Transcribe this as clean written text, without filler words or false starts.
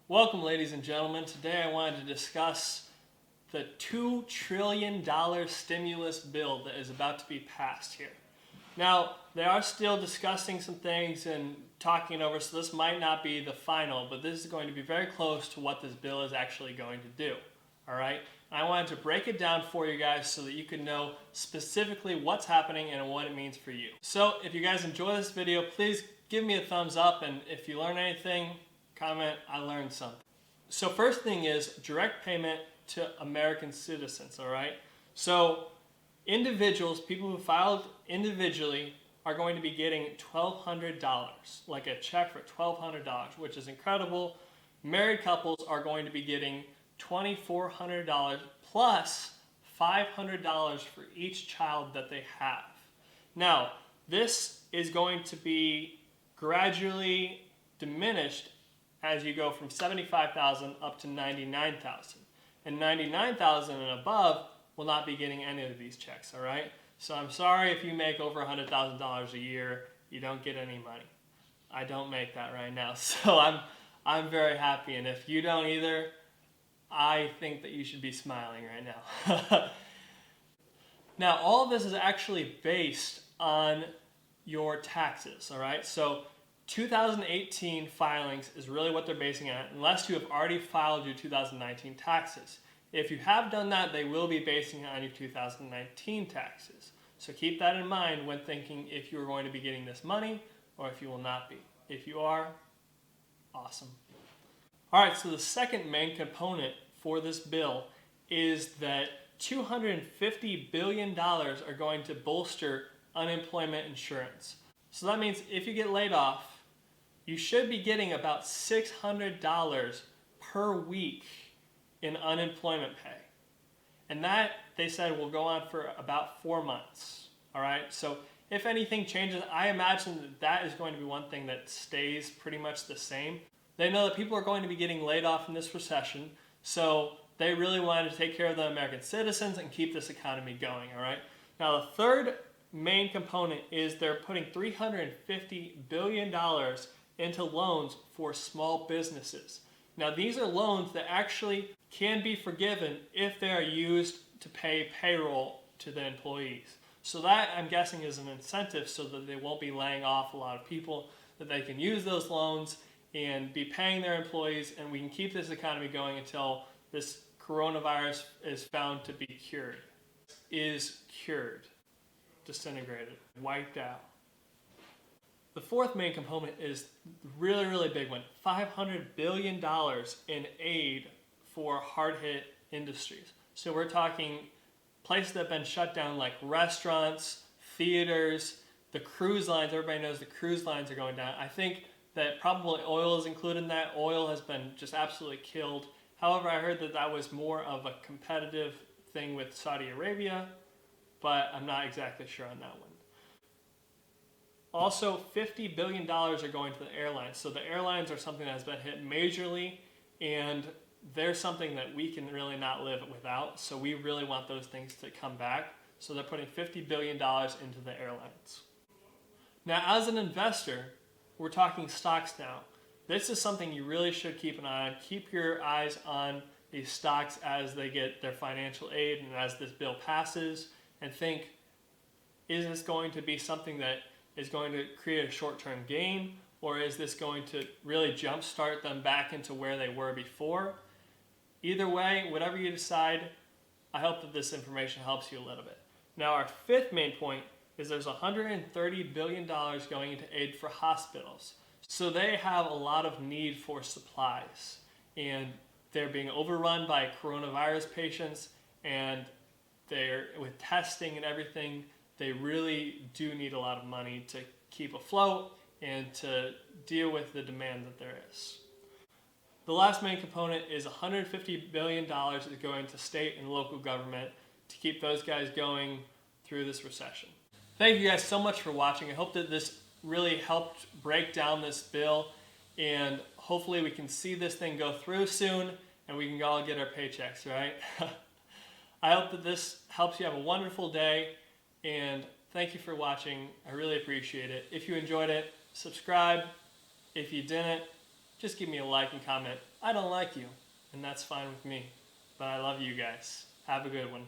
Welcome, ladies and gentlemen. Today I wanted to discuss the $2 trillion stimulus bill that is about to be passed here. Now, they are still discussing some things and talking it over, so this might not be the final, but this is going to be very close to what this bill is actually going to do. All right? I wanted to break it down for you guys so that you can know specifically what's happening and what it means for you. So if you guys enjoy this video, please give me a thumbs up, and if you learn anything, comment, I learned something. So first thing is direct payment to American citizens, all right? So individuals, people who filed individually are going to be getting $1,200, like a check for $1,200, which is incredible. Married couples are going to be getting $2,400 plus $500 for each child that they have. Now, this is going to be gradually diminished as you go from $75,000 up to $99,000. And $99,000 and above will not be getting any of these checks, all right? So I'm sorry if you make over $100,000 a year, you don't get any money. I don't make that right now, so I'm very happy, and if you don't either, I think that you should be smiling right now. Now, all of this is actually based on your taxes, all right? So 2018 filings is really what they're basing it on, unless you have already filed your 2019 taxes. If you have done that, they will be basing it on your 2019 taxes. So keep that in mind when thinking if you are going to be getting this money or if you will not be. If you are, awesome. All right, so the second main component for this bill is that $250 billion are going to bolster unemployment insurance. So that means if you get laid off, you should be getting about $600 per week in unemployment pay. And that, they said, will go on for about 4 months. All right, so if anything changes, I imagine that that is going to be one thing that stays pretty much the same. They know that people are going to be getting laid off in this recession, so they really wanted to take care of the American citizens and keep this economy going, all right? Now, the third main component is they're putting $350 billion into loans for small businesses. Now, these are loans that actually can be forgiven if they are used to pay payroll to the employees. So that, I'm guessing, is an incentive so that they won't be laying off a lot of people, that they can use those loans and be paying their employees, and we can keep this economy going until this coronavirus is found to be cured. Is cured, disintegrated, wiped out. The fourth main component is really, really big one. $500 billion in aid for hard-hit industries. So we're talking places that have been shut down like restaurants, theaters, the cruise lines. Everybody knows the cruise lines are going down. I think that probably oil is included in that. Oil has been just absolutely killed. However, I heard that that was more of a competitive thing with Saudi Arabia, but I'm not exactly sure on that one. Also, $50 billion are going to the airlines. So the airlines are something that has been hit majorly, and they're something that we can really not live without. So we really want those things to come back. So they're putting $50 billion into the airlines. Now, as an investor, we're talking stocks now. This is something you really should keep an eye on. Keep your eyes on these stocks as they get their financial aid and as this bill passes, and think, is this going to be something that is going to create a short-term gain, or is this going to really jumpstart them back into where they were before? Either way, whatever you decide, I hope that this information helps you a little bit. Now, our fifth main point is there's $130 billion going into aid for hospitals. So they have a lot of need for supplies, and they're being overrun by coronavirus patients, and they're with testing and everything. They really do need a lot of money to keep afloat and to deal with the demand that there is. The last main component is $150 billion that is going to state and local government to keep those guys going through this recession. Thank you guys so much for watching. I hope that this really helped break down this bill, and hopefully we can see this thing go through soon and we can all get our paychecks, right? I hope that this helps you have a wonderful day, and thank you for watching. I really appreciate it. If you enjoyed it, subscribe. If you didn't, just give me a like and comment. I don't like you, and that's fine with me. But I love you guys. Have a good one.